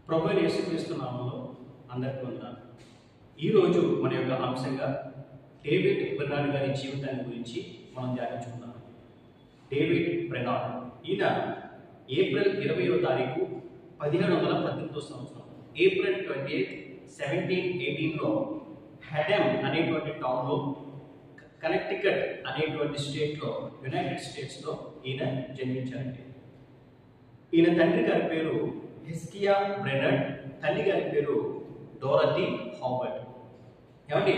ప్రభువైన యేసుక్రీస్తు నామములో అందరికీ వందనాలు. ఈరోజు మన యొక్క అంశంగా డేవిడ్ బెర్నార్డ్ గారి జీవితాన్ని గురించి మనం ధ్యానించుకుందాం. డేవిడ్ బెర్నార్డ్ ఈయన ఏప్రిల్ 20వ తారీఖు 1718 సంవత్సరం ఏప్రిల్ 28, 1718లో హెడెమ్ అనేటువంటి టౌన్లో కనెక్టికట్ అనేటువంటి స్టేట్లో యునైటెడ్ స్టేట్స్లో ఈయన జన్మించారండి. ఈయన తండ్రి గారి పేరు హిస్కియా బ్రెనర్డ్, తల్లి గారి పేరు డోరథీ హాబర్ట్. ఏమండి,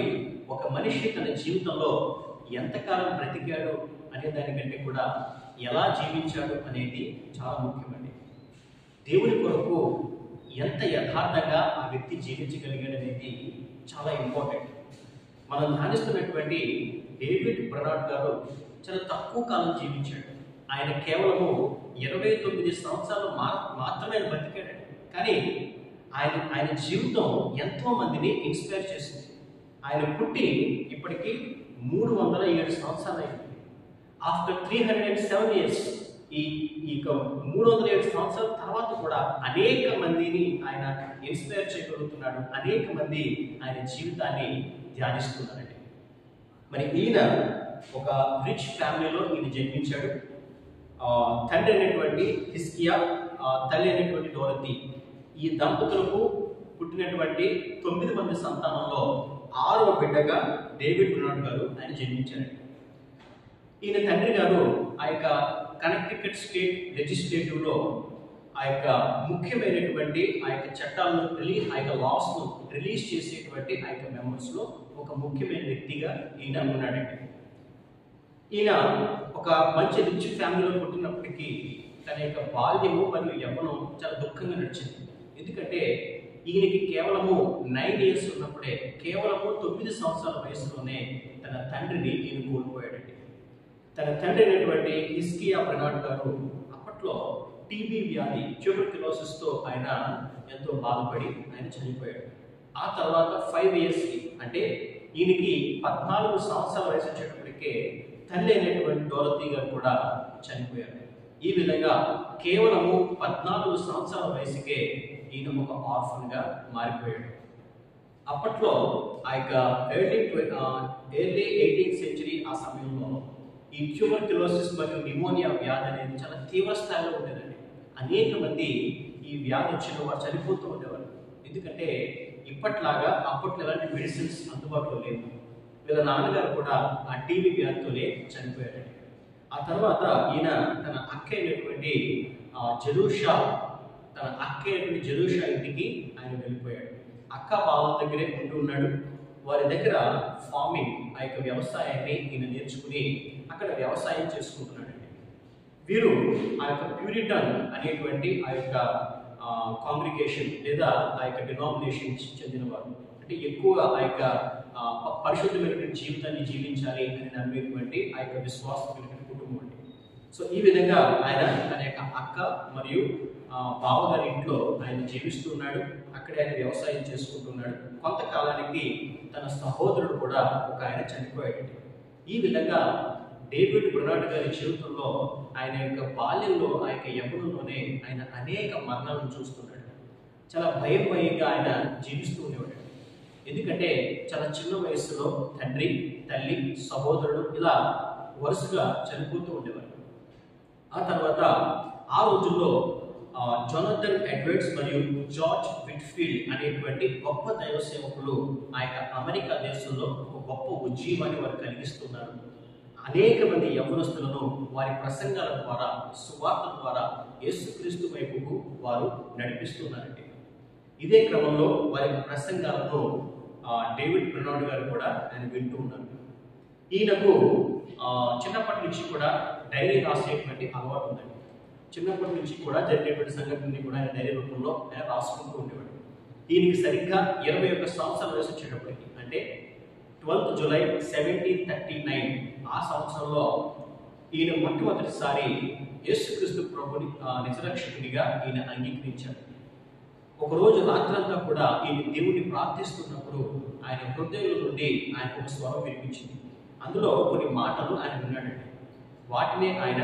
ఒక మనిషి తన జీవితంలో ఎంతకాలం బ్రతికాడు అనే దానికంటే కూడా ఎలా జీవించాడు అనేది చాలా ముఖ్యమండి. దేవుని కొరకు ఎంత యథార్థంగా ఆ వ్యక్తి జీవించగలిగాడు అనేది చాలా ఇంపార్టెంట్. మనం ధ్యానిస్తున్నటువంటి డేవిడ్ బెర్నార్డ్ గారు చాలా తక్కువ కాలం జీవించాడు. ఆయన కేవలము 29 సంవత్సరాలు మాత్రమే బతికాడు. కానీ ఆయన జీవితం ఎంతో మందిని ఇన్స్పైర్ చేసింది. ఆయన పుట్టి ఇప్పటికీ 307 సంవత్సరాలు అయింది. ఆఫ్టర్ 307 ఇయర్స్, ఈ 307 సంవత్సరాల తర్వాత కూడా అనేక మందిని ఆయన ఇన్స్పైర్ చేయగలుగుతున్నాడు. అనేక మంది ఆయన జీవితాన్ని ధ్యానిస్తున్నారండి. మరి ఈయన ఒక రిచ్ ఫ్యామిలీలో ఈయన జన్మించాడు. తండ్రి అయినటువంటి హిస్కియా, తల్లి అయినటువంటి డోరథీ, ఈ దంపతులకు పుట్టినటువంటి 9 మంది సంతానంలో 6వ బిడ్డగా డేవిడ్ బెర్నార్డ్ గారు ఆయన జన్మించారు. ఈయన తండ్రి గారు ఆ యొక్క కనెక్టికట్ స్టేట్ లెజిస్లేటివ్లో ఆ యొక్క ముఖ్యమైనటువంటి ఆ యొక్క చట్టాలను ఆ యొక్క లాస్ను రిలీజ్ చేసేటువంటి ఆ యొక్క మెంబర్స్లో ఒక ముఖ్యమైన వ్యక్తిగా ఈయన ఉన్నాడండి. ఈయన ఒక మంచి రిచ్ ఫ్యామిలీలో పుట్టినప్పటికీ తన యొక్క బాల్యము మరియు యవ్వనం చాలా దుఃఖంగా నడిచింది. ఎందుకంటే ఈయనకి కేవలము 9 ఇయర్స్ ఉన్నప్పుడే, కేవలము 9 సంవత్సరాల వయసులోనే తన తండ్రిని ఈయన కోల్పోయాడండి. తన తండ్రి అయినటువంటి హిస్కియా బ్రెనర్డ్ గారు అప్పట్లో టీబీ వ్యాధి, ట్యూబర్క్యులోసిస్తో ఆయన ఎంతో బాధపడి ఆయన చనిపోయాడు. ఆ తర్వాత 5 ఇయర్స్కి, అంటే ఈయనకి 14 సంవత్సరాల వయసు వచ్చేటప్పటికే తల్లి అయినటువంటి డోరథీ గారు కూడా చనిపోయారు. ఈ విధంగా కేవలము 14 సంవత్సరాల వయసుకే ఈయన ఒక ఆర్ఫన్గా మారిపోయాడు. అప్పట్లో ఆ యొక్క ఎర్లీ 18th సెంచరీ ఆ సమయంలో ఈ ట్యూబర్క్యులోసిస్ మరియు నిమోనియా వ్యాధి అనేది చాలా తీవ్ర స్థాయిలో ఉండేదండి. అనేక మంది ఈ వ్యాధి వచ్చిన వారు చనిపోతూ ఉండేవారు. ఎందుకంటే ఇప్పట్లాగా అప్పట్లో ఎలాంటి మెడిసిన్స్ అందుబాటులో లేవు. వీళ్ళ నాన్నగారు కూడా ఆ టీబీ వ్యాధితోనే చనిపోయారండి. ఆ తర్వాత ఈయన తన అక్క అయినటువంటి జెరూషా ఇంటికి ఆయన వెళ్ళిపోయాడు. అక్క బావల దగ్గరే ఉంటూ ఉన్నాడు. వారి దగ్గర ఫార్మింగ్, ఆ యొక్క వ్యవసాయాన్ని ఈయన నేర్చుకుని అక్కడ వ్యవసాయం చేసుకుంటున్నాడండి. వీరు ఆ యొక్క ప్యూరిటన్ అనేటువంటి ఆ యొక్క కాంగ్రిగేషన్ లేదా ఆ యొక్క డినామినేషన్ చెందినవారు. అంటే ఎక్కువ ఆ యొక్క పరిశుద్ధమైనటువంటి జీవితాన్ని జీవించాలి అని నమ్మేటువంటి ఆ యొక్క విశ్వాసమైనటువంటి కుటుంబం అండి. సో ఈ విధంగా ఆయన తన యొక్క అక్క మరియు బావగారి ఇంట్లో ఆయన జీవిస్తున్నాడు. అక్కడే ఆయన వ్యవసాయం చేసుకుంటున్నాడు. కొంతకాలానికి తన సహోదరుడు కూడా ఒక ఆయన చనిపోయాడు. ఈ విధంగా డేవిడ్ బెర్నార్డ్ గారి జీవితంలో ఆయన యొక్క బాల్యంలో, ఆ యొక్క యవ్వనంలోనే ఆయన అనేక మరణాలను చూస్తున్నాడు. చాలా భయంగా ఆయన జీవిస్తూ ఉండేవాడు. ఎందుకంటే చాలా చిన్న వయసులో తండ్రి, తల్లి, సహోదరుడు ఇలా వరుసగా చనిపోతూ ఉండేవారు. ఆ తర్వాత ఆ రోజుల్లో జోనాథన్ ఎడ్వర్డ్స్ మరియు జార్జ్ విట్ఫీల్డ్ అనేటువంటి గొప్ప దైవ సేవకులు ఆ యొక్క అమెరికా దేశంలో ఒక గొప్ప ఉజ్జీవాన్ని వారు కలిగిస్తున్నారు. అనేక మంది యవ్వనస్తులను వారి ప్రసంగాల ద్వారా, సువార్త ద్వారా యేసుక్రీస్తు వైపుకు వారు నడిపిస్తున్నారండి. ఇదే క్రమంలో వారి ప్రసంగాలను డేవిడ్ బెర్నార్డ్ గారు కూడా ఆయన వింటూ ఉన్నారు. ఈయనకు చిన్నప్పటి నుంచి కూడా డైరీ రాసేటువంటి అలవాటు ఉందండి. చిన్నప్పటి నుంచి కూడా జరిగేటువంటి సంఘటనని కూడా ఆయన డైరీ రూపంలో ఆయన రాసుకుంటూ ఉండేవాడు. ఈయనకి సరిగ్గా 21 సంవత్సరాల వయసు వచ్చేటప్పటికి, అంటే 12th జూలై 1739 ఆ సంవత్సరంలో ఈయన మొట్టమొదటిసారి యేసుక్రీస్తు ప్రభుని నిజరక్షకుడిగా ఈయన అంగీకరించాడు. ఒకరోజు రాత్రంతా కూడా ఈయన దేవుడిని ప్రార్థిస్తున్నప్పుడు ఆయన హృదయంలో నుండి ఆయన ఒక స్వరం వినిపించింది. అందులో కొన్ని మాటలు ఆయన విన్నాడండి. వాటినే ఆయన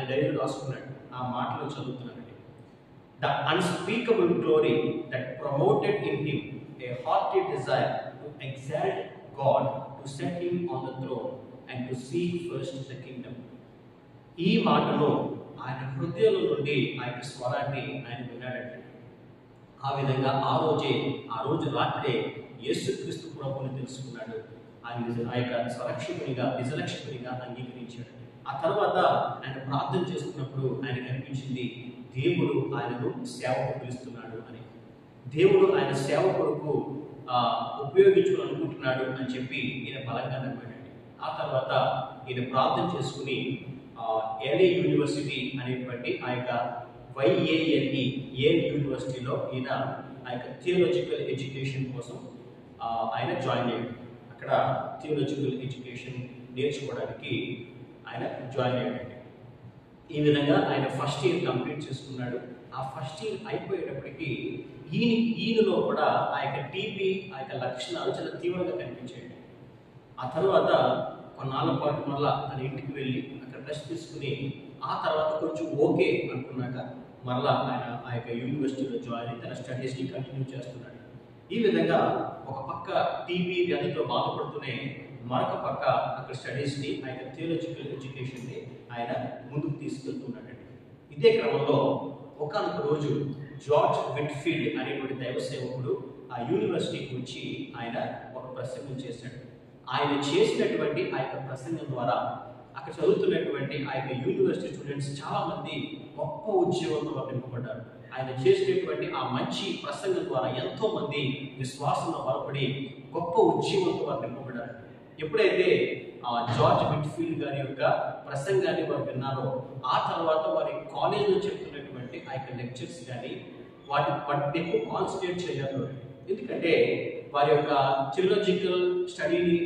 డైరీలో రాసుకున్నాడు. ఆ మాటలు చదువుతున్నాడండి. The unspeakable glory that promoted in him a hearty desire to exalt God, to set him on the throne, and to seek first the kingdom. ఈ మాటలో ఆయన హృదయంలో నుండి ఆయన స్వరాన్ని ఆయన విన్నాడంటే, ఆ విధంగా ఆ రోజు రాత్రే యేసుక్రీస్తు ప్రభువుని తెలుసుకున్నాడు. ఆయన ఆ యొక్క స్వరక్షకునిగా నిజరక్షకునిగా అంగీకరించాడు. ఆ తర్వాత ఆయన ప్రార్థన చేస్తున్నప్పుడు ఆయన కనిపించింది దేవుడు ఆయనను సేవకు పిలుస్తున్నాడు అని. దేవుడు ఆయన సేవ కొరకు ఉపయోగించుకోవాలనుకుంటున్నాడు అని చెప్పి ఈయన బలంగా నమ్మాడండి. ఆ తర్వాత ఈయన ప్రార్థన చేసుకుని ఎల్ఏ యూనివర్సిటీ అనేటువంటి ఆ యొక్క YALE యూనివర్సిటీలో ఈయన ఆ యొక్క థియోలాజికల్ ఎడ్యుకేషన్ కోసం ఆయన జాయిన్ అయ్యాడు. అక్కడ థియోలాజికల్ ఎడ్యుకేషన్ నేర్చుకోవడానికి ఆయన జాయిన్ అయ్యాడు. ఈ విధంగా ఆయన ఫస్ట్ ఇయర్ కంప్లీట్ చేసుకున్నాడు. ఆ ఫస్ట్ ఇయర్ అయిపోయేటప్పటికి ఈయనలో కూడా ఆ యొక్క టీబీ ఆ యొక్క లక్షణాలు చాలా తీవ్రంగా కనిపించాయి. ఆ తర్వాత కొన్నాళ్ళ పాటు మళ్ళా తన ఇంటికి వెళ్ళి అక్కడ రెస్ట్ తీసుకుని ఆ తర్వాత కొంచెం ఓకే అనుకున్నాక మళ్ళా ఆయన ఆ యొక్క యూనివర్సిటీలో జాయిన్ అయ్యి తన స్టడీస్ని కంటిన్యూ చేస్తున్నాడు. ఈ విధంగా ఒక పక్క టీబీ వ్యాధితో బాధపడుతూనే మరొక పక్క అక్కడ స్టడీస్ని ఆ యొక్క థియోలాజికల్ ఎడ్యుకేషన్ని ఆయన ముందుకు తీసుకెళ్తున్నాడండి. ఇదే క్రమంలో ఒకానొక రోజు జార్జ్ విట్ఫీల్డ్ అనేటువంటి దైవ సేవకుడు ఆ యూనివర్సిటీకి వచ్చి ఆయన ఒక ప్రసంగం చేశాడు. ఆయన చేసినటువంటి ఆ యొక్క ప్రసంగం ద్వారా అక్కడ చదువుతున్నటువంటి ఆ యొక్క యూనివర్సిటీ స్టూడెంట్స్ చాలా మంది గొప్ప ఉద్యోగంతో నింపబడ్డారు. ఆయన చేసినటువంటి ఆ మంచి ప్రసంగం ద్వారా ఎంతో మంది విశ్వాసంలో బలపడి గొప్ప ఉద్యోగంతో వారు నింపబడ్డారు. ఎప్పుడైతే జార్జ్ విట్ఫీల్డ్ గారి యొక్క ప్రసంగాన్ని వారు విన్నారో ఆ తర్వాత వారి కాలేజీలో చెప్తున్నటువంటి ఆ యొక్క లెక్చర్స్ కానీ వాటిని ఎక్కువ కాన్సన్ట్రేట్ చేయాలి. ఎందుకంటే వారి యొక్క థియోలాజికల్ స్టడీని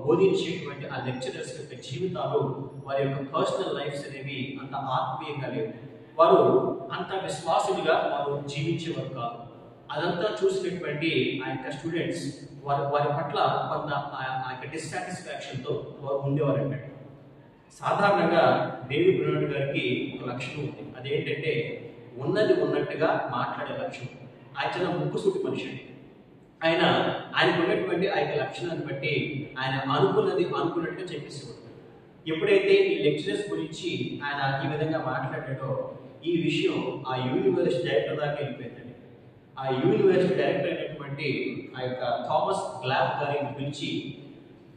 బోధించేటువంటి ఆ లెక్చరర్స్ యొక్క జీవితాలు వారి యొక్క పర్సనల్ లైఫ్స్ అనేవి అంత ఆత్మీయంగా లేవు. వారు అంత విశ్వాసులుగా వారు జీవించేవారు కాదు. అదంతా చూసినటువంటి ఆ యొక్క స్టూడెంట్స్ వారి పట్ల కొంత ఆ యొక్క డిస్సాటిస్ఫాక్షన్తో వారు ఉండేవారు అన్నట్టు. సాధారణంగా డేవిడ్ బ్రూనర్ గారికి ఒక లక్షణం ఉంది. అదేంటంటే ఉన్నది ఉన్నట్టుగా మాట్లాడే లక్షణం. ఆయన చాలా ముక్కుసూటి మనిషి. ఆయనకు ఉన్నటువంటి ఆ యొక్క లక్షణాన్ని బట్టి ఆయన అనుకున్నట్టుగా చెప్పేసేవాడు. ఎప్పుడైతే ఈ లెక్చరర్స్ గురించి ఆయన ఈ విధంగా మాట్లాడాడో ఈ విషయం ఆ యూనివర్సిటీ డైరెక్టర్ దాకా వెళ్ళిపోయిందండి. ఆ యూనివర్సిటీ డైరెక్టర్ అయినటువంటి ఆ యొక్క థామస్ గ్లాబ్ గారిని పిలిచి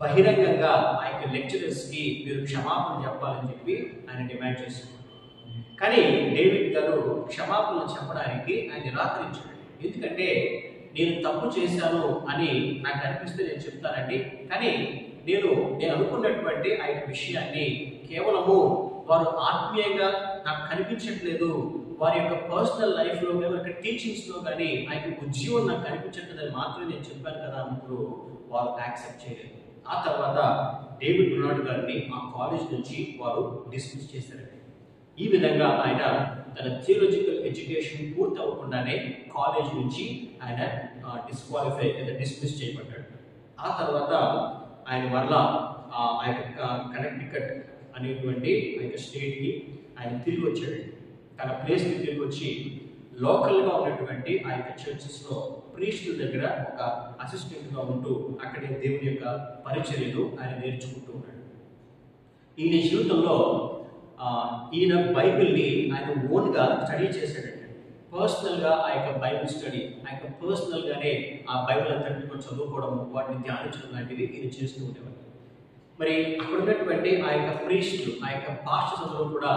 బహిరంగంగా ఆ యొక్క లెక్చరర్స్కి మీరు క్షమాపణ చెప్పాలని చెప్పి ఆయన డిమాండ్ చేశారు. కానీ డేవిడ్ గారు క్షమాపణ చెప్పడానికి ఆయన నిరాకరించాడు. ఎందుకంటే నేను తప్పు చేశాను అని నాకు అనిపిస్తే నేను చెప్తానండి, కానీ నేను అనుకున్నటువంటి ఆ యొక్క విషయాన్ని కేవలము వారు ఆత్మీయంగా నాకు కనిపించట్లేదు, వారి యొక్క పర్సనల్ లైఫ్లో వారి యొక్క టీచింగ్స్లో కానీ ఆ యొక్క ఉద్యోగం నాకు కనిపించట్లేదని మాత్రమే నేను చెప్పాను కదా అన్నప్పుడు వారు యాక్సెప్ట్ చేయలేదు. ఆ తర్వాత డేవిడ్ బ్రూనర్ గారిని ఆ కాలేజ్ నుంచి వారు డిస్మిస్ చేశారు. ఈ విధంగా ఆయన తన థియోలాజికల్ ఎడ్యుకేషన్ పూర్తి అవ్వకుండానే కాలేజ్ నుంచి ఆయన డిస్మిస్ చేయబడ్డాడు. ఆ తర్వాత ఆయన మరలా ఆ యొక్క కనెక్టికట్ అనేటువంటి ఆ యొక్క స్టేట్కి ఆయన తిరిగి వచ్చాడు. తన ప్లేస్కి తిరిగి వచ్చి లోకల్గా ఉన్నటువంటి ఆ యొక్క చర్చెస్లో ప్రీస్టుల దగ్గర ఒక అసిస్టెంట్గా ఉంటూ అక్కడే దేవుని యొక్క పరిచర్యలు ఆయన నేర్చుకుంటూ ఉన్నాడు. ఈయన జీవితంలో ఈయన బైబిల్ని ఆయన ఓన్గా స్టడీ చేశాడండి. పర్సనల్గా ఆ యొక్క బైబిల్ స్టడీ, ఆ యొక్క పర్సనల్గానే ఆ బైబిల్ అంతటిని కూడా చదువుకోవడం, వాటిని ధ్యానించడం లాంటివి ఈయన చేస్తూ ఉండేవాడు. మరి అక్కడ ఉన్నటువంటి ఆ యొక్క ప్రీస్టులు, ఆ యొక్క పాస్టర్స్ అందరూ కూడా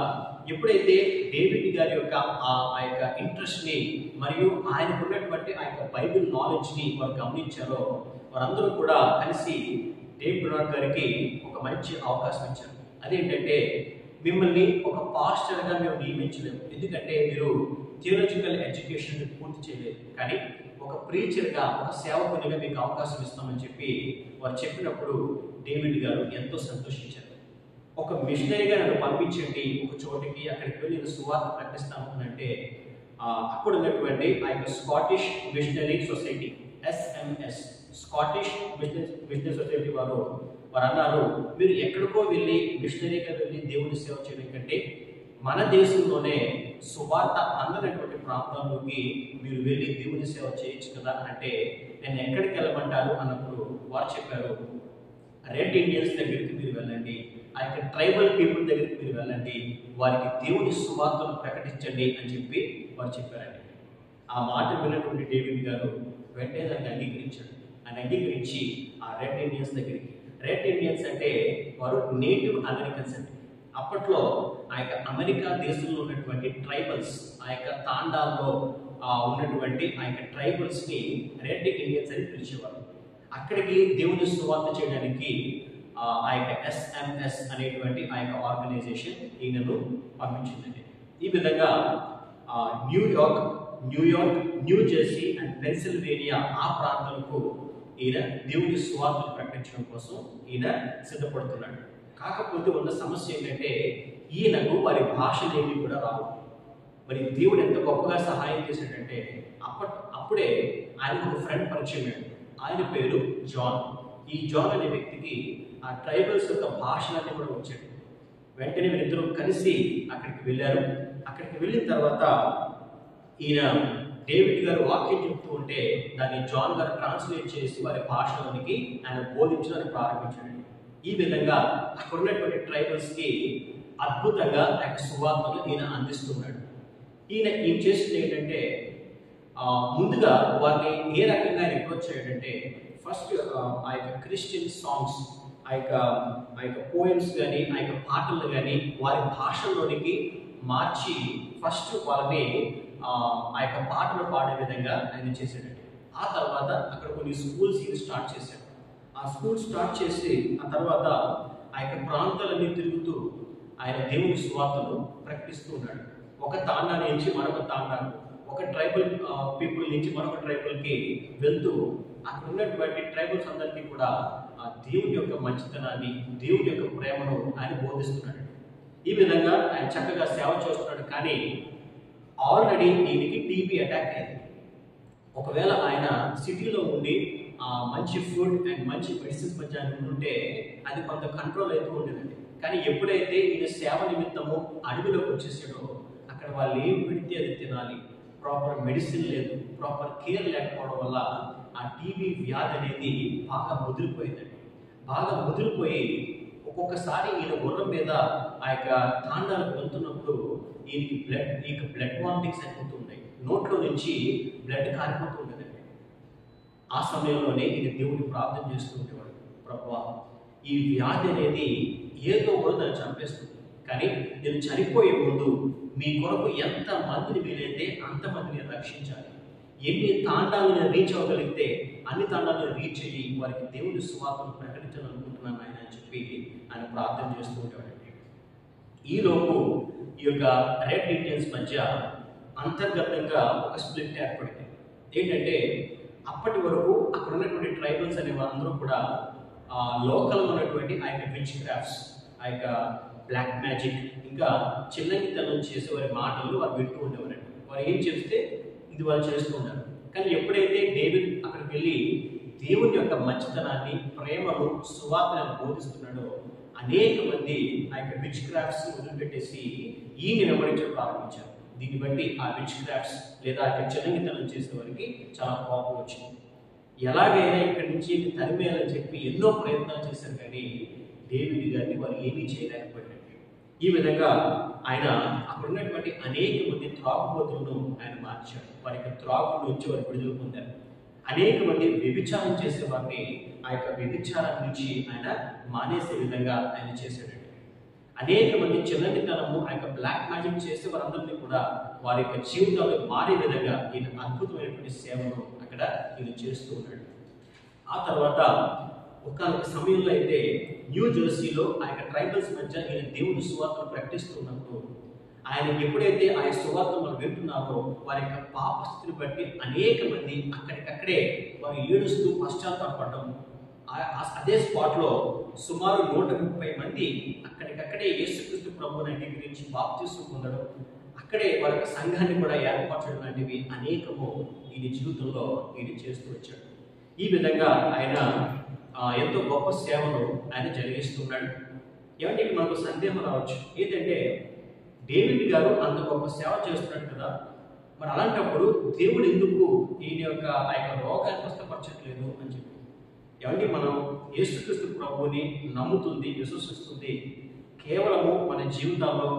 ఎప్పుడైతే డేవిడ్ గారి యొక్క ఆ యొక్క ఇంట్రెస్ట్ని మరియు ఆయనకు ఉన్నటువంటి ఆ యొక్క బైబిల్ నాలెడ్జ్ని వారు గమనించారో వారందరూ కూడా కలిసి డేవిడ్ బ్రూనర్ గారికి ఒక మంచి అవకాశం ఇచ్చారు. అదేంటంటే, మిమ్మల్ని ఒక పాస్టర్గా మేము నియమించలేము, ఎందుకంటే మీరు థియోలాజికల్ ఎడ్యుకేషన్ పూర్తి చేయలేదు, కానీ ఒక ప్రీచర్గా ఒక సేవకునిగా మీకు అవకాశం ఇస్తామని చెప్పి వారు చెప్పినప్పుడు డేవిడ్ గారు ఎంతో సంతోషించారు. ఒక మిషనరీగా నన్ను పంపించండి ఒక చోటికి, అక్కడికి వెళ్ళి నేను సువార్త ప్రకటిస్తాను అని అంటే అక్కడ ఉన్నటువంటి ఆ యొక్క Scottish missionary society SMS Scottish missionary society వారు అన్నారు, మీరు ఎక్కడికో వెళ్ళి మిషనరీగా వెళ్ళి దేవుని సేవ చేయడం కంటే మన దేశంలోనే సువార్త అందనటువంటి ప్రాంతాల్లోకి మీరు వెళ్ళి దేవుని సేవ చేయొచ్చు కదా అంటే, నేను ఎక్కడికి వెళ్ళమంటారు అన్నప్పుడు వారు చెప్పారు, రెడ్ ఇండియన్స్ దగ్గరికి మీరు వెళ్ళండి, ఆ యొక్క ట్రైబల్ పీపుల్ దగ్గరికి మీరు వెళ్ళండి, వారికి దేవుని సువార్తను ప్రకటించండి అని చెప్పి వారు చెప్పారండి. ఆ మాట విన్నటువంటి డేవిడ్ గారు వెంటనే దాన్ని అంగీకరించాడు. ఆయన అంగీకరించి ఆ రెడ్ ఇండియన్స్ దగ్గరికి, రెడ్ ఇండియన్స్ అంటే వారు నేటివ్ అమెరికన్స్ అండి. అప్పట్లో ఆ యొక్క అమెరికా దేశంలో ఉన్నటువంటి ట్రైబల్స్, ఆ యొక్క తాండాల్లో ఉన్నటువంటి ఆ యొక్క ట్రైబల్స్ని రెడ్ ఇండియన్స్ అని పిలిచేవారు. అక్కడికి దేవుని సువార్త చేయడానికి ఆ యొక్క SMS అనేటువంటి ఆ యొక్క ఆర్గనైజేషన్ ఈయనను పంపించిందండి. ఈ విధంగా New York, new Jersey and Pennsylvania ఆ ప్రాంతాలకు ఈయన దేవుని సువార్తను ప్రకటించడం కోసం ఈయన సిద్ధపడుతున్నాడు. కాకపోతే ఉన్న సమస్య ఏంటంటే ఈయనకు వారి భాషలేవి కూడా రావు. మరి దేవుడు ఎంత గొప్పగా సహాయం చేశాడంటే అప్పుడే ఆయన ఒక ఫ్రెండ్ పరిచయం అయ్యాడు. ఆయన పేరు జాన్. ఈ జాన్ అనే వ్యక్తికి ఆ ట్రైబల్స్ యొక్క భాషలన్నీ కూడా వచ్చాడు. వెంటనే వీరిద్దరూ కలిసి అక్కడికి వెళ్ళారు. అక్కడికి వెళ్ళిన తర్వాత ఈయన డేవిడ్ గారు వాక్యం చెప్తూ ఉంటే దాన్ని జాన్ గారు ట్రాన్స్లేట్ చేసి వారి భాషలోనికి ఆయన బోధించడానికి ప్రారంభించాడు. ఈ విధంగా అక్కడ ఉన్నటువంటి ట్రైబల్స్కి అద్భుతంగా ఆ యొక్క సువార్తను ఈయన అందిస్తున్నాడు. ఈయన చేసింది ఏంటంటే ముందుగా వారిని ఏ రకంగా ఆయన అప్రోచ్ చేయడంటే, ఫస్ట్ ఆ యొక్క క్రిస్టియన్ సాంగ్స్, ఆ యొక్క పోయమ్స్ కానీ ఆ యొక్క పాటలు కానీ వారి భాషల్లోనికి మార్చి ఫస్ట్ వాళ్ళని ఆ యొక్క పాటలు పాడే విధంగా ఆయన చేశాడండి. ఆ తర్వాత అక్కడ కొన్ని స్కూల్స్ ఈయన స్టార్ట్ చేశాడు. ఆ స్కూల్ స్టార్ట్ చేసి ఆ తర్వాత ఆ యొక్క ప్రాంతాలన్నీ తిరుగుతూ ఆయన దేవుని సువార్తను ప్రకటిస్తూ ఉన్నాడు. ఒక తాండా నుంచి మరొక తాండాకు, ఒక ట్రైబల్ పీపుల్ నుంచి మరొక ట్రైబల్కి వెళ్తూ అక్కడ ఉన్నటువంటి ట్రైబల్స్ అందరికీ కూడా ఆ దేవుని యొక్క మంచితనాన్ని, దేవుని యొక్క ప్రేమను ఆయన బోధిస్తున్నాడు. ఈ విధంగా ఆయన చక్కగా సేవ చేస్తున్నాడు. కానీ ఆల్రెడీ ఈయనకి టీబీ అటాక్ అయింది. ఒకవేళ ఆయన సిటీలో ఉండి మంచి ఫుడ్ అండ్ మంచి మెడిసిన్స్ మధ్య ఉంటే అది కొంత కంట్రోల్ అవుతూ ఉండేదండి. కానీ ఎప్పుడైతే ఈయన సేవ నిమిత్తము అడవిలోకి వచ్చేసాడో అక్కడ వాళ్ళు ఏం పెడితే అది తినాలి, ప్రాపర్ మెడిసిన్ లేదు, ప్రాపర్ కేర్ లేకపోవడం వల్ల ఆ టీబీ వ్యాధి అనేది బాగా ముదిరిపోయిందండి. బాగా ముదిరిపోయి ఒక్కొక్కసారి ఈయన గుర్రం మీద ఆ యొక్క తాండాలకు వెళ్తున్నప్పుడు ఈయనకి బ్లడ్ వామిటింగ్స్ అయిపోతున్నాయి, నోట్లో నుంచి బ్లడ్ కారిపోతూ ఉండేదండి. ఆ సమయంలోనే ఈయన దేవుడిని ప్రార్థన చేస్తూ ఉండేవాడు, ప్రభువా ఈ వ్యాధి అనేది ఏదో కూడా దాన్ని చంపేస్తుంది, కానీ నేను చనిపోయే ముందు మీ కొరకు ఎంత మందిని వీలైతే అంతమందిని రక్షించాలి, ఎన్ని తాండాలను రీచ్ అవ్వగలిగితే అన్ని తాండాలను రీచ్ అయ్యి వారికి దేవుని సువార్తను ప్రకటించాలనుకుంటున్నాను ఆయన అని చెప్పి ఆయన ప్రార్థన చేస్తూ ఉండేవాడండి. ఈలోపు ఈ యొక్క రెడ్ ఇండియన్స్ మధ్య అంతర్గతంగా ఒక స్ప్లిట్ ఏర్పడింది. ఏంటంటే అప్పటి వరకు అక్కడ ఉన్నటువంటి ట్రైబల్స్ అనే వాళ్ళందరూ కూడా లోకల్ ఉన్నటువంటి ఆ యొక్క విచ్ క్రాఫ్ట్స్, ఆ యొక్క బ్లాక్ మ్యాజిక్, ఇంకా చిల్లంగితనం చేసే వారి మాటలు వారు వింటూ ఉండేవారండి. వారు ఏం చేస్తే ఇది వాళ్ళు చేస్తూ ఉన్నారు. కానీ ఎప్పుడైతే డేవిడ్ అక్కడికి వెళ్ళి దేవుని యొక్క మంచితనాన్ని, ప్రేమను, సువార్తను బోధిస్తున్నాడో అనేక మంది ఆ యొక్క విచ్ క్రాఫ్ట్స్ వదిలిపెట్టేసి ఈయన వెంబడించడం ప్రారంభించారు. దీన్ని బట్టి ఆ విచ్ క్రాఫ్ట్స్ లేదా ఆ యొక్క చిల్లంగితనం చేసే వారికి చాలా కోపం వచ్చింది. ఎలాగైనా ఇక్కడి నుంచి తరిమేయాలని చెప్పి ఎన్నో ప్రయత్నాలు చేశారు, కానీ డేవిడ్ గారిని వారు ఏమీ చేయలేకపోయారు. ఈ విధంగా ఆయన అక్కడ ఉన్నటువంటి అనేక మంది త్రాగుబోతులను ఆయన మార్చాడు. వారి యొక్క త్రాగు నుంచి వారు విడుదల పొందారు. అనేక మంది వ్యభిచారం చేసే వారిని ఆ యొక్క వ్యభిచారం నుంచి ఆయన మానేసే విధంగా ఆయన చేశాడండి. అనేక మంది చిన్నతనము ఆ యొక్క బ్లాక్ మ్యాజిక్ చేసే వారందరినీ కూడా వారి యొక్క జీవితాలు మారే విధంగా ఈయన అద్భుతమైనటువంటి సేవను అక్కడ ఈయన చేస్తూ ఉన్నాడు. ఆ తర్వాత ఒక సమయంలో అయితే న్యూ జెర్సీలో ఆ యొక్క ట్రైబల్స్ మధ్య ఈయన దేవుని సువార్తను ప్రకటిస్తున్నప్పుడు ఆయన ఎప్పుడైతే ఆ సువార్తను వింటున్నారో వారి యొక్క పాప స్థితిని బట్టి అనేక మంది అక్కడికక్కడే వారు ఏడుస్తూ పశ్చాత్తాపడడం, అదే స్పాట్లో సుమారు 130 మంది అక్కడికక్కడే యేసుక్రీస్తు ప్రభువుని అంగీకరించి బాప్తిస్మం పొందడం, అక్కడే వారి యొక్క సంఘాన్ని కూడా ఏర్పరచడం లాంటివి అనేకము ఈయన జీవితంలో ఈయన చేస్తూ వచ్చాడు. ఈ విధంగా ఆయన ఎంతో గొప్ప సేవను ఆయన జరిగిస్తున్నాడు. ఏమంటే మనకు సందేహం రావచ్చు, ఏంటంటే డేవిడ్ గారు అంత గొప్ప సేవ చేస్తున్నాడు కదా, మరి అలాంటప్పుడు దేవుడు ఎందుకు ఈయన యొక్క ఆ యొక్క రోగాన్ని స్వస్థపరచట్లేదు అని చెప్పి. ఏమంటే మనం యేసుక్రీస్తు ప్రభువుని నమ్ముతుంది, విశ్వసిస్తుంది కేవలము మన జీవితాల్లో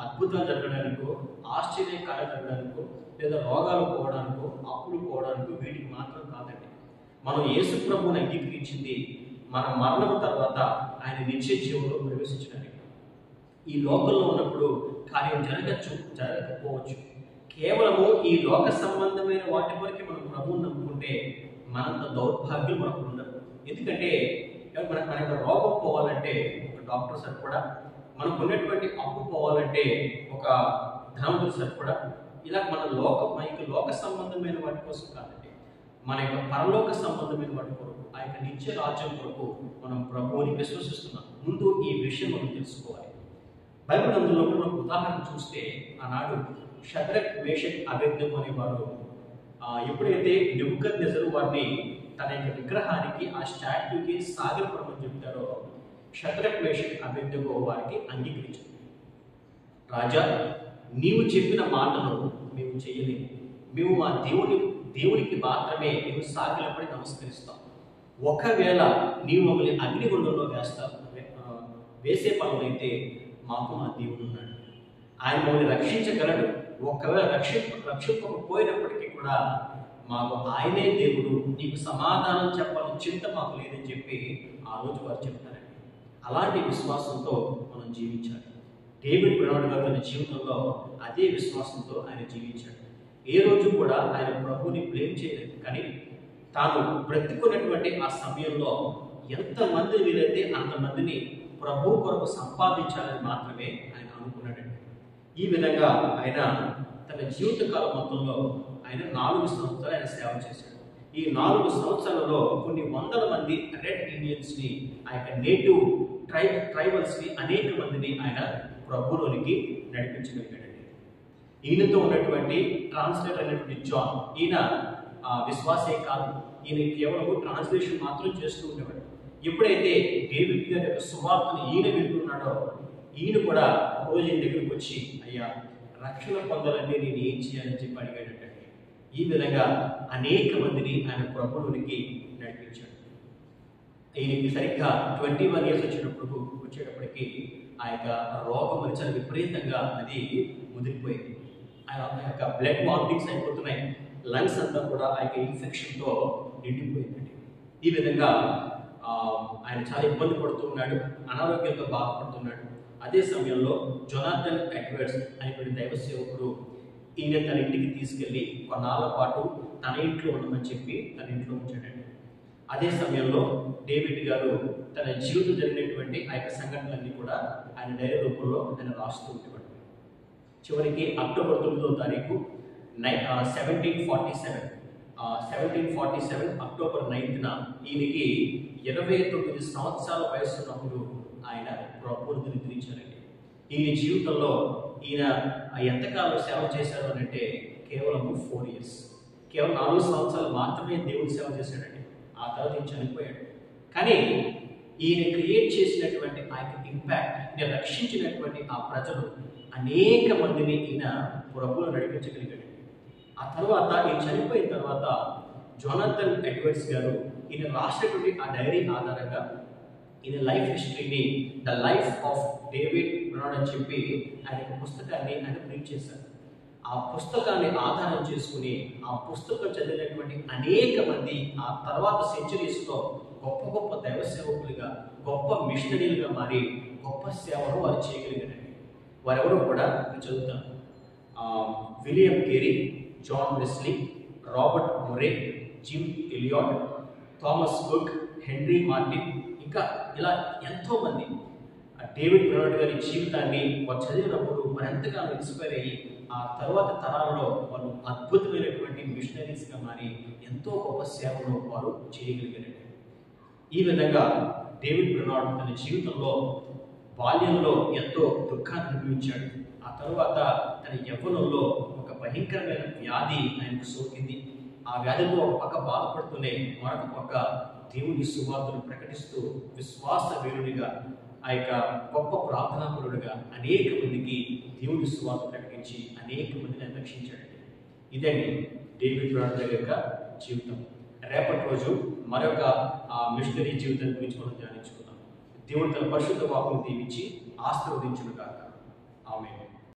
అద్భుతాలు జరగడానికో, ఆశ్చర్య కార్యాలు జరగడానికో, లేదా రోగాలు పోవడానికో, అప్పులు పోవడానికో వీటికి మాత్రం కాదండి. మనం యేసు ప్రభువుని అంగీకరించింది మన మరణం తర్వాత ఆయన నిత్య జీవంలో ప్రవేశించడానికి. ఈ లోకంలో ఉన్నప్పుడు కార్యం జరగకపోవచ్చు. కేవలము ఈ లోక సంబంధమైన వాటి వరకు మనం ప్రభువుని నమ్ముకుంటే మనంత దౌర్భాగ్యం మనకు ఉండదు. ఎందుకంటే మన యొక్క రోగం పోవాలంటే ఒక డాక్టర్ సరిపడా, మనకు ఉన్నటువంటి అప్పు పోవాలంటే ఒక ధనవంతుడు సరిపడా. ఇలా మన లోక సంబంధమైన వాటి కోసం కాదండి, మన యొక్క పరలోక సంబంధమైన వాటి కొరకు, ఆ యొక్క నిత్య రాజ్యం కొరకు మనం ప్రభువుని విశ్వసిస్తున్నాం. ముందు ఈ విషయం మనం తెలుసుకోవాలి. బైబిల్ అందులో మనం ఉదాహరణ చూస్తే ఆనాడు షద్రక్, మేషక్, అబేద్నెగో అనేవారు ఎప్పుడైతే నెబుకద్నెజరు వారిని తన యొక్క విగ్రహానికి, ఆ స్టాట్యూకి సాగిలపడమని చెప్తారో, షద్రక్, మేషక్, అబేద్నెగో వారికి అంగీకరించారు. రాజా, నీవు చెప్పిన మాటను మేము చేయలేము. మేము మా దేవునికి మాత్రమే మేము సాగిలపడి నమస్కరిస్తాం. ఒకవేళ నీవు మమ్మల్ని అగ్నిగుండంలో వేసే పనులైతే మాకు మా దేవుడు ఉన్నాడు, ఆయన మమ్మల్ని రక్షించగలడు. ఒకవేళ రక్షింపకపోయినప్పటికీ కూడా మాకు ఆయనే దేవుడు, నీకు సమాధానం చెప్పాలని చింత మాకు లేదని చెప్పి ఆ రోజు వారు చెప్తారండి. అలాంటి విశ్వాసంతో మనం జీవించాలి. డేవిడ్ బ్రౌన్ గారు తన జీవితంలో అదే విశ్వాసంతో ఆయన జీవించాడు. ఏ రోజు కూడా ఆయన ప్రభువుని బ్లేమ్ చేయలేదు. కానీ తాను బ్రతికున్నటువంటి ఆ సమయంలో ఎంతమంది వీలైతే అంతమందిని ప్రభు కొరకు సంపాదించాలని మాత్రమే ఆయన అనుకున్నాడండి. ఈ విధంగా ఆయన తన జీవితకాలం మొత్తంలో ఆయన 4 సంవత్సరాలు ఆయన సేవ చేశాడు. ఈ 4 సంవత్సరాలలో కొన్ని వందల మంది రెడ్ ఇండియన్స్ని, ఆ యొక్క నేటివ్ ట్రైబల్స్ని, అనేక మందిని ఆయన ప్రభులోనికి నడిపించగలిగాడండి. ఈయనతో ఉన్నటువంటి ట్రాన్స్లేటర్ అయినటువంటి జాన్, ఈయన విశ్వాసే కాదు, ఈయన కేవలం ట్రాన్స్లేషన్ మాత్రం చేస్తూ ఉండేవాడు. ఎప్పుడైతే డేవిడ్ గారి యొక్క సువార్తను ఈయన వింటున్నాడో, ఈయన కూడా రోజు దగ్గరికి వచ్చి, అయ్యా రక్షణ పొందాలంటే నేను ఏం చేయాలని చెప్పి అడిగాడంటే, ఈ విధంగా అనేక మందిని ఆయన ప్రభువునికి నడిపించాడు. ఈయనకి సరిగ్గా 21 years వచ్చేటప్పటికి ఆ యొక్క రోగం అని చాలా విపరీతంగా అది ముదిరిపోయింది. ఆయన యొక్క బ్లడ్ వామిటింగ్స్ అయిపోతున్నాయి, లంగ్స్ అంతా కూడా ఆ యొక్క ఇన్ఫెక్షన్తో నిండిపోయిందండి. ఈ విధంగా ఆయన చాలా ఇబ్బంది పడుతూ ఉన్నాడు, అనారోగ్యంతో బాధపడుతున్నాడు. అదే సమయంలో జొనాథన్ ఎడ్వర్డ్స్ అనేటువంటి దైవ సేవకుడు ఈయన తన ఇంటికి తీసుకెళ్ళి కొన్నాళ్ళ పాటు తన ఇంట్లో ఉండమని చెప్పి తన ఇంట్లో ఉంచాడండి. అదే సమయంలో డేవిడ్ గారు తన జీవితం జరిగినటువంటి ఆ యొక్క సంఘటనలన్నీ కూడా ఆయన డైరీ రూపంలో ఆయన రాస్తూ ఉండేవాడు. చివరికి అక్టోబర్ 9వ తారీఖు 1747 అక్టోబర్ 9న ఈయనకి 29 సంవత్సరాల వయసు ఉన్నప్పుడు ఆయన ప్రభువును నిద్రించారండి. ఈయన జీవితంలో ఈయన ఎంతకాలం సేవ చేశారు అని అంటే కేవలం 4 years, కేవలం 4 సంవత్సరాలు మాత్రమే దేవుని సేవ చేశాడండి. ఆ తర్వాత ఈయన చనిపోయాడు. కానీ ఈయన క్రియేట్ చేసినటువంటి ఆ యొక్క ఇంపాక్ట్, ఈయన రక్షించినటువంటి ఆ ప్రజలు అనేక మందిని ఈయన ప్రభువును నడిపించగలిగాడు. ఆ తర్వాత ఈయన చనిపోయిన తర్వాత జొనాథన్ ఎడ్వర్డ్స్ గారు ఈయన రాసినటువంటి ఆ డైరీ ఆధారంగా ఈయన లైఫ్ హిస్టరీని the life of David Brown అని చెప్పి ఆయన పుస్తకాన్ని ఆయన ప్రింట్ చేశారు. ఆ పుస్తకాన్ని ఆధారం చేసుకుని ఆ పుస్తకం చదివినటువంటి అనేక మంది ఆ తర్వాత సెంచరీస్లో గొప్ప గొప్ప దైవ సేవకులుగా, గొప్ప మిషనరీలుగా మారి గొప్ప సేవను వారు చేయగలిగారండి. వారెవరో కూడా నేను చదువుతాను. William Carey, John Wesley, Robert Moray, Jim Elliot, Thomas Cook, Henry Martyn, ఇంకా ఇలా ఎంతోమంది డేవిడ్ బ్రౌన్ గారి జీవితాన్ని వారు చదివినప్పుడు వారు ఎంతగానో ఇన్స్పైర్ అయ్యి ఆ తర్వాత తరాలలో వారు అద్భుతమైనటువంటి మిషనరీస్గా మారి ఎంతో గొప్ప సేవను వారు చేయగలిగారు. ఈ విధంగా డేవిడ్ బ్రౌన్ తన జీవితంలో బాల్యంలో ఎంతో దుఃఖాన్ని అనుభవించాడు. ఆ తర్వాత తన యవ్వనంలో ఒక భయంకరమైన వ్యాధి ఆయనకు సోకింది. ఆ వ్యాధితో ఒక పక్క బాధపడుతూనే మరొక పక్క దేవుని సువార్తను ప్రకటిస్తూ విశ్వాస వీరునిగా ఆ యొక్క గొప్ప ప్రార్థనాపరుడుగా అనేక మందికి దేవుని సువార్త ప్రకటించి అనేక మందిని రక్షించాడండి. ఇదండి డేవిడ్ బ్రాడ్ గారి యొక్క జీవితం. రేపటి రోజు మరొక మిషనరీ జీవితం గురించి మనం ధ్యానించుకుందాం. దేవుడు తన పరిశుద్ధ వాక్కును దీవించి ఆశీర్వదించును గాక. ఆమేన్.